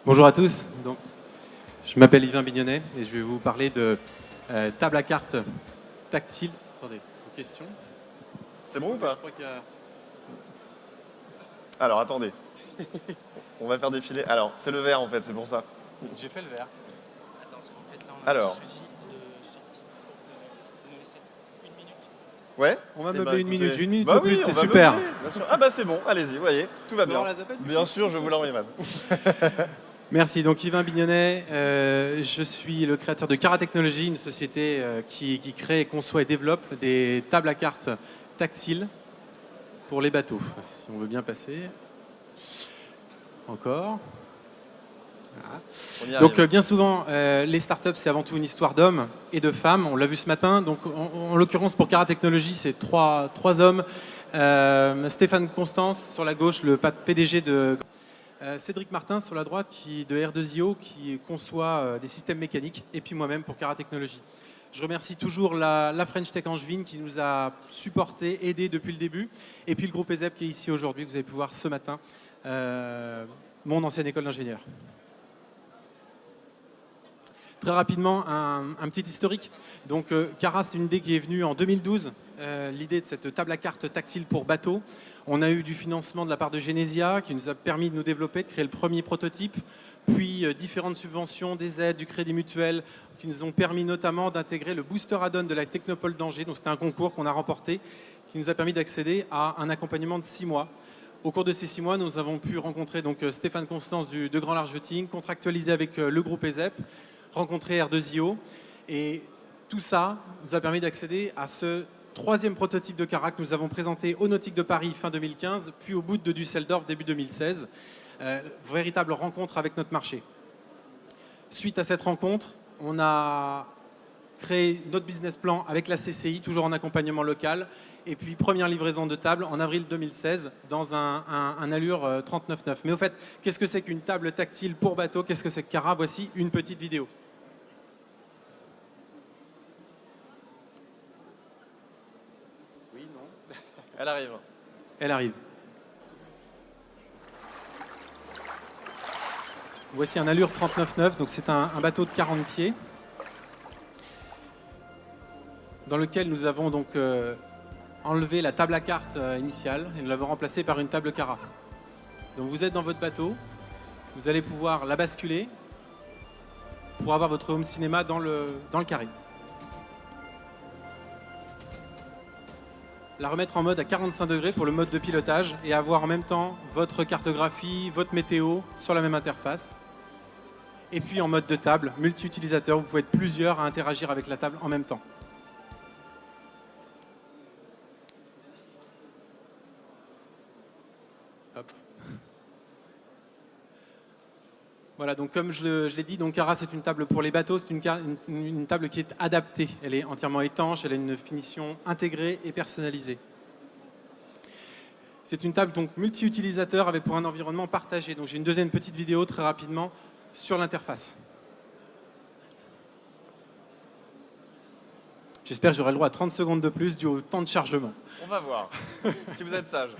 Bonjour à tous. Donc, je m'appelle Yvain Bignonnet et je vais vous parler de table à cartes tactile. Attendez, une question. C'est bon ou Je pas? crois qu'il y a... Alors attendez, on va faire défiler. Alors c'est le vert en fait, c'est pour ça. J'ai fait le vert. Attends, parce qu'en fait là on a Alors. un petit souci de sortie. Vous nous laissez une minute. Ouais. On va Eh meubler ben, une écoutez- minute. J'ai une minute Bah de plus, oui, c'est on va super. meubler, bien sûr. Ah bah c'est bon, allez-y, voyez, tout va On va bien. voir la zapette, du Bien coup sûr, je vous l'envoie, Evan. Merci. Donc Yvain Bignonnet, je suis le créateur de Cara Technologies, une société qui crée, conçoit et développe des tables à cartes tactiles pour les bateaux. Si on veut bien passer. Encore. Voilà. On y Donc arrive. bien souvent, les startups, c'est avant tout une histoire d'hommes et de femmes. On l'a vu ce matin. Donc en l'occurrence, pour Cara Technologies, c'est trois hommes. Stéphane Constance sur la gauche, le PDG de... Cédric Martin sur la droite de R2IO qui conçoit des systèmes mécaniques. Et puis moi-même pour Cara Technologies. Je remercie toujours la French Tech Angevine qui nous a supportés, aidés depuis le début. Et puis le groupe ESEP qui est ici aujourd'hui, que vous allez pu voir ce matin. Mon ancienne école d'ingénieur. Très rapidement, un petit historique. Donc, Cara, c'est une idée qui est venue en 2012, l'idée de cette table à cartes tactile pour bateau. On a eu du financement de la part de Genesia qui nous a permis de nous développer, de créer le premier prototype, puis différentes subventions, des aides, du crédit mutuel, qui nous ont permis notamment d'intégrer le booster add-on de la Technopole d'Angers. Donc, c'était un concours qu'on a remporté, qui nous a permis d'accéder à un accompagnement de 6 mois. Au cours de ces 6 mois, nous avons pu rencontrer donc, Stéphane Constance de Grand Large Yachting, contractualiser avec le groupe ESEP, rencontrer R2IO. Et tout ça nous a permis d'accéder à ce troisième prototype de Cara que nous avons présenté au Nautique de Paris fin 2015, puis au bout de Düsseldorf début 2016. Véritable rencontre avec notre marché. Suite à cette rencontre, on a créé notre business plan avec la CCI, toujours en accompagnement local. Et puis, première livraison de table en avril 2016 dans un allure 39.9. Mais au fait, qu'est-ce que c'est qu'une table tactile pour bateau? Qu'est-ce que c'est que Cara? Voici une petite vidéo. Oui, non. Elle arrive. Elle arrive. Voici un allure 39.9, donc c'est un bateau de 40 pieds dans lequel nous avons donc enlevé la table à cartes initiale et nous l'avons remplacée par une table Cara. Donc vous êtes dans votre bateau, vous allez pouvoir la basculer pour avoir votre home cinéma dans le carré. La remettre en mode à 45 degrés pour le mode de pilotage et avoir en même temps votre cartographie, votre météo sur la même interface. Et puis en mode de table, multi-utilisateur, vous pouvez être plusieurs à interagir avec la table en même temps. Hop. Voilà, donc comme je l'ai dit, donc Cara c'est une table pour les bateaux, c'est une table qui est adaptée. Elle est entièrement étanche, elle a une finition intégrée et personnalisée. C'est une table donc multi-utilisateur avec pour un environnement partagé. Donc j'ai une deuxième petite vidéo très rapidement sur l'interface. J'espère que j'aurai le droit à 30 secondes de plus dû au temps de chargement. On va voir, si vous êtes sage.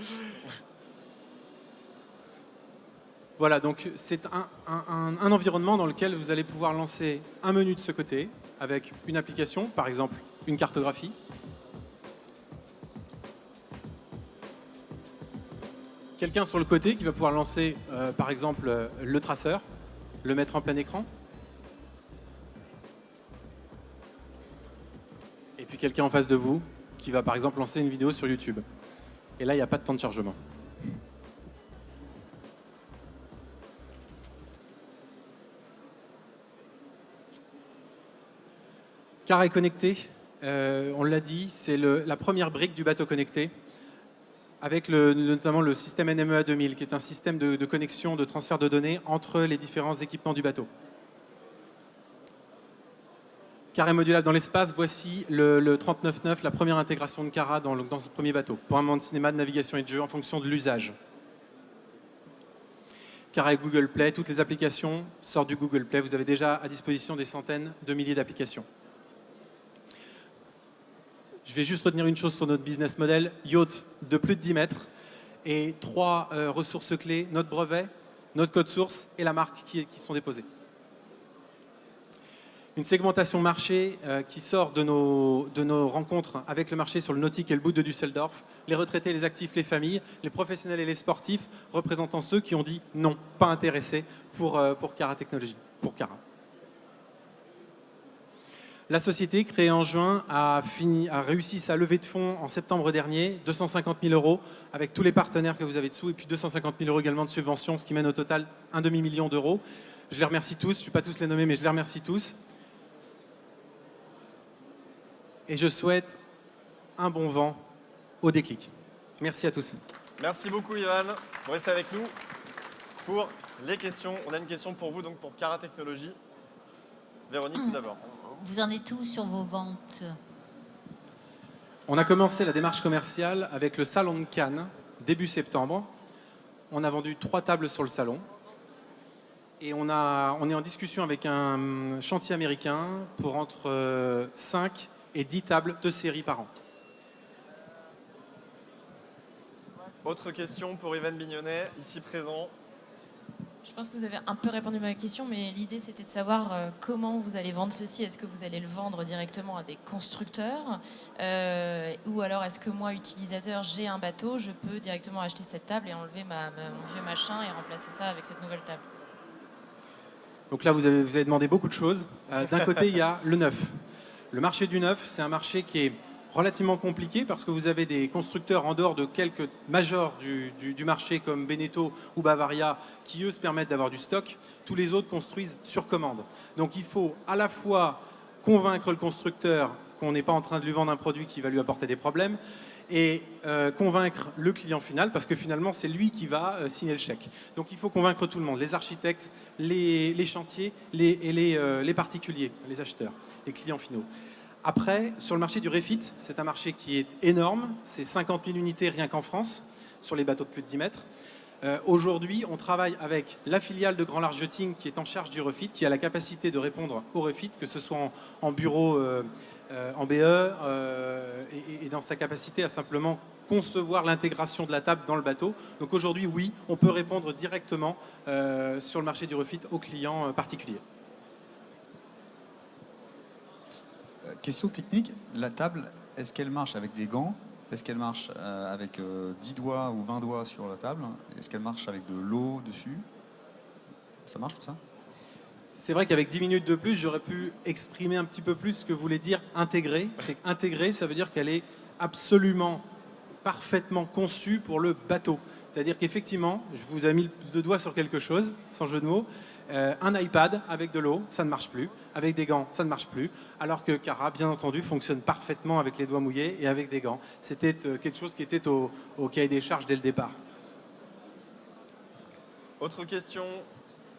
Voilà, donc c'est un environnement dans lequel vous allez pouvoir lancer un menu de ce côté avec une application, par exemple une cartographie. Quelqu'un sur le côté qui va pouvoir lancer, par exemple, le traceur, le mettre en plein écran. Et puis quelqu'un en face de vous qui va, par exemple, lancer une vidéo sur YouTube. Et là, il n'y a pas de temps de chargement. Cara est connecté, on l'a dit, c'est la première brique du bateau connecté, avec notamment le système NMEA 2000, qui est un système de connexion, de transfert de données entre les différents équipements du bateau. Cara est modulable dans l'espace, voici le 39.9, la première intégration de Cara dans ce premier bateau, pour un moment de cinéma, de navigation et de jeu en fonction de l'usage. Cara et Google Play, toutes les applications sortent du Google Play, vous avez déjà à disposition des centaines de milliers d'applications. Je vais juste retenir une chose sur notre business model, yacht de plus de 10 mètres et 3 ressources clés, notre brevet, notre code source et la marque qui sont déposés. Une segmentation marché qui sort de nos rencontres avec le marché sur le nautique et le boot de Düsseldorf, les retraités, les actifs, les familles, les professionnels et les sportifs, représentant ceux qui ont dit non, pas intéressés pour Cara Technologies, pour Cara. La société, créée en juin, a réussi sa levée de fonds en septembre dernier, 250 000 euros, avec tous les partenaires que vous avez dessous, et puis 250 000 euros également de subventions, ce qui mène au total un demi-million d'euros. Je les remercie tous, je ne vais pas tous les nommer, mais je les remercie tous. Et je souhaite un bon vent au déclic. Merci à tous. Merci beaucoup, Ivan. Vous restez avec nous pour les questions. On a une question pour vous, donc pour Cara Technologies. Véronique, tout d'abord. Vous en êtes où sur vos ventes? On a commencé la démarche commerciale avec le salon de Cannes, début septembre. On a vendu 3 tables sur le salon. Et on est en discussion avec un chantier américain pour entre 5 et 10 tables de série par an. Autre question pour Yvan Bignonnet, ici présent. Je pense que vous avez un peu répondu à ma question, mais l'idée c'était de savoir comment vous allez vendre ceci. Est-ce que vous allez le vendre directement à des constructeurs ou alors est-ce que moi, utilisateur, j'ai un bateau, je peux directement acheter cette table et enlever mon vieux machin et remplacer ça avec cette nouvelle table? Donc là, vous avez demandé beaucoup de choses. D'un côté, il y a le neuf. Le marché du neuf, c'est un marché qui est relativement compliqué parce que vous avez des constructeurs en dehors de quelques majors du marché comme Beneteau ou Bavaria qui, eux, se permettent d'avoir du stock. Tous les autres construisent sur commande. Donc il faut à la fois convaincre le constructeur qu'on n'est pas en train de lui vendre un produit qui va lui apporter des problèmes et convaincre le client final parce que finalement, c'est lui qui va signer le chèque. Donc il faut convaincre tout le monde, les architectes, les chantiers les particuliers, les acheteurs, les clients finaux. Après, sur le marché du refit, c'est un marché qui est énorme. C'est 50 000 unités rien qu'en France, sur les bateaux de plus de 10 mètres. Aujourd'hui, on travaille avec la filiale de Grand Large Yachting qui est en charge du refit, qui a la capacité de répondre au refit, que ce soit en bureau, en BE, et dans sa capacité à simplement concevoir l'intégration de la table dans le bateau. Donc aujourd'hui, oui, on peut répondre directement sur le marché du refit aux clients particuliers. Question technique, la table, est-ce qu'elle marche avec des gants? Est-ce qu'elle marche avec 10 doigts ou 20 doigts sur la table? Est-ce qu'elle marche avec de l'eau dessus? Ça marche tout ça? C'est vrai qu'avec 10 minutes de plus, j'aurais pu exprimer un petit peu plus ce que voulait dire intégrer. C'est intégrer, ça veut dire qu'elle est absolument, parfaitement conçue pour le bateau. C'est-à-dire qu'effectivement, je vous ai mis le doigt sur quelque chose, sans jeu de mots. Un iPad avec de l'eau, ça ne marche plus. Avec des gants, ça ne marche plus. Alors que Cara, bien entendu, fonctionne parfaitement avec les doigts mouillés et avec des gants. C'était quelque chose qui était au cahier des charges dès le départ. Autre question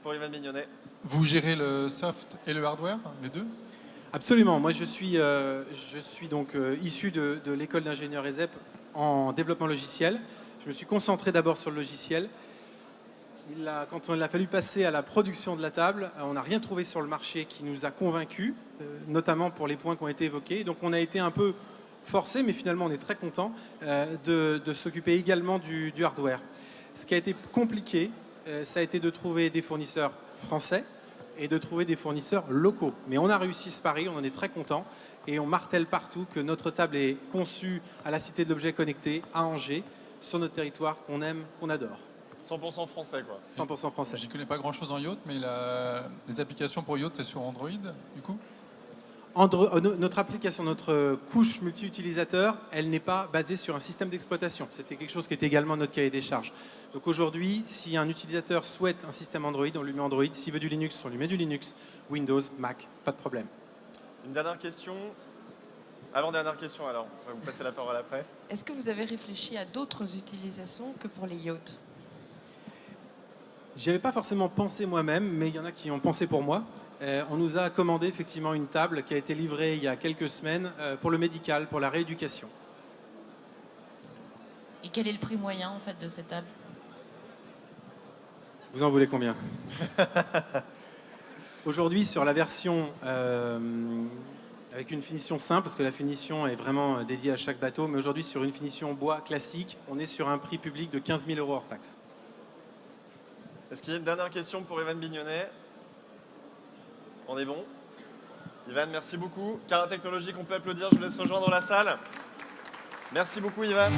pour Yvan Bignonnet. Vous gérez le soft et le hardware, les deux? Absolument. Moi, je suis donc issu de l'école d'ingénieur ESEP en développement logiciel. Je me suis concentré d'abord sur le logiciel. Quand il a fallu passer à la production de la table, on n'a rien trouvé sur le marché qui nous a convaincus, notamment pour les points qui ont été évoqués. Donc on a été un peu forcé, mais finalement on est très content de s'occuper également du hardware. Ce qui a été compliqué, ça a été de trouver des fournisseurs français et de trouver des fournisseurs locaux. Mais on a réussi ce pari, on en est très content et on martèle partout que notre table est conçue à la Cité de l'Objet Connecté, à Angers, sur notre territoire qu'on aime, qu'on adore. 100% français, quoi. 100% français. J'y connais pas grand-chose en yacht, mais les applications pour yacht, c'est sur Android, du coup? Notre application, notre couche multi-utilisateur, elle n'est pas basée sur un système d'exploitation. C'était quelque chose qui était également notre cahier des charges. Donc aujourd'hui, si un utilisateur souhaite un système Android, on lui met Android. S'il veut du Linux, on lui met du Linux. Windows, Mac, pas de problème. Une dernière question. Avant-dernière question, alors. On va vous passer la parole après. Est-ce que vous avez réfléchi à d'autres utilisations que pour les yachts? J'y avais pas forcément pensé moi-même, mais il y en a qui ont pensé pour moi. On nous a commandé effectivement une table qui a été livrée il y a quelques semaines pour le médical, pour la rééducation. Et quel est le prix moyen en fait de cette table? Vous en voulez combien? Aujourd'hui, sur la version avec une finition simple, parce que la finition est vraiment dédiée à chaque bateau, mais aujourd'hui sur une finition bois classique, on est sur un prix public de 15 000 € hors taxe. Est-ce qu'il y a une dernière question pour Ivan Bignonnet? On est bon. Ivan, merci beaucoup. Cara Technologies, on peut applaudir, je vous laisse rejoindre la salle. Merci beaucoup Ivan.